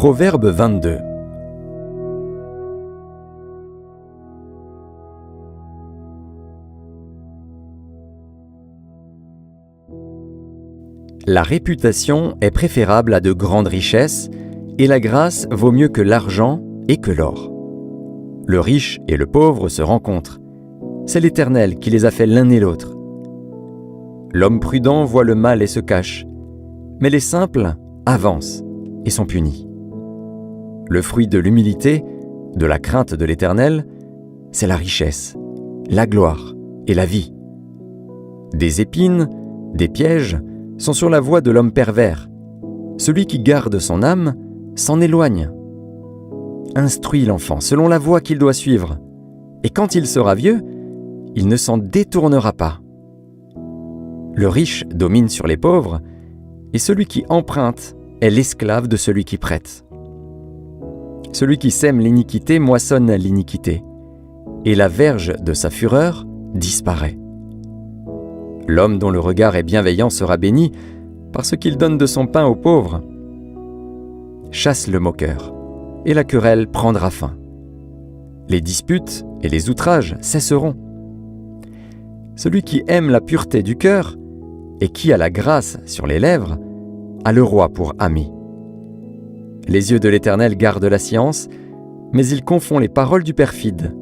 Proverbe 22. La réputation est préférable à de grandes richesses, et la grâce vaut mieux que l'argent et que l'or. Le riche et le pauvre se rencontrent. C'est l'Éternel qui les a fait l'un et l'autre. L'homme prudent voit le mal et se cache, mais les simples avancent et sont punis. Le fruit de l'humilité, de la crainte de l'Éternel, c'est la richesse, la gloire et la vie. Des épines, des pièges sont sur la voie de l'homme pervers. Celui qui garde son âme s'en éloigne. Instruis l'enfant selon la voie qu'il doit suivre, et quand il sera vieux, il ne s'en détournera pas. Le riche domine sur les pauvres, et celui qui emprunte est l'esclave de celui qui prête. Celui qui sème l'iniquité moissonne l'iniquité, et la verge de sa fureur disparaît. L'homme dont le regard est bienveillant sera béni, parce qu'il donne de son pain aux pauvres. Chasse le moqueur, et la querelle prendra fin. Les disputes et les outrages cesseront. Celui qui aime la pureté du cœur, et qui a la grâce sur les lèvres, a le roi pour ami. Les yeux de l'Éternel gardent la science, mais il confond les paroles du perfide.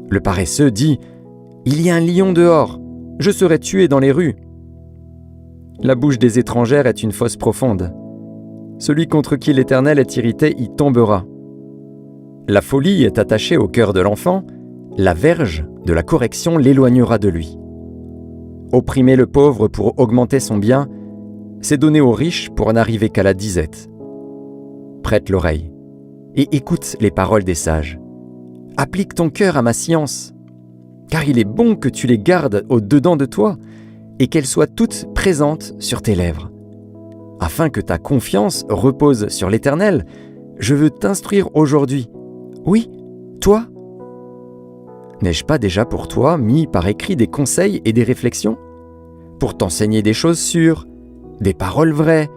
Le paresseux dit « Il y a un lion dehors, je serai tué dans les rues. » La bouche des étrangères est une fosse profonde. Celui contre qui l'Éternel est irrité y tombera. La folie est attachée au cœur de l'enfant, la verge de la correction l'éloignera de lui. Opprimer le pauvre pour augmenter son bien, c'est donner aux riches pour n'arriver qu'à la disette. Prête l'oreille et écoute les paroles des sages. Applique ton cœur à ma science, car il est bon que tu les gardes au-dedans de toi et qu'elles soient toutes présentes sur tes lèvres. Afin que ta confiance repose sur l'Éternel, je veux t'instruire aujourd'hui. Oui, toi. N'ai-je pas déjà pour toi mis par écrit des conseils et des réflexions, pour t'enseigner des choses sûres, des paroles vraies,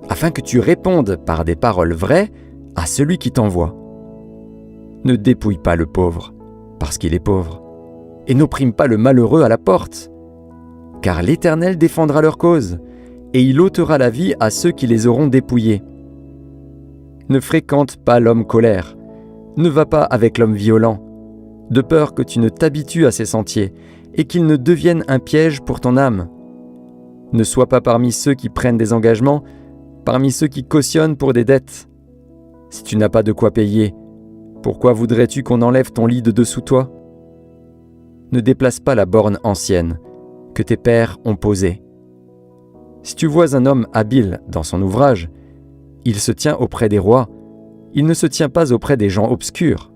afin que tu répondes par des paroles vraies à celui qui t'envoie. Ne dépouille pas le pauvre, parce qu'il est pauvre, et n'opprime pas le malheureux à la porte, car l'Éternel défendra leur cause, et il ôtera la vie à ceux qui les auront dépouillés. Ne fréquente pas l'homme colère, ne va pas avec l'homme violent, de peur que tu ne t'habitues à ses sentiers, et qu'il ne devienne un piège pour ton âme. Ne sois pas parmi ceux qui prennent des engagements, parmi ceux qui cautionnent pour des dettes. Si tu n'as pas de quoi payer, pourquoi voudrais-tu qu'on enlève ton lit de dessous toi? Ne déplace pas la borne ancienne que tes pères ont posée. Si tu vois un homme habile dans son ouvrage, il se tient auprès des rois, il ne se tient pas auprès des gens obscurs.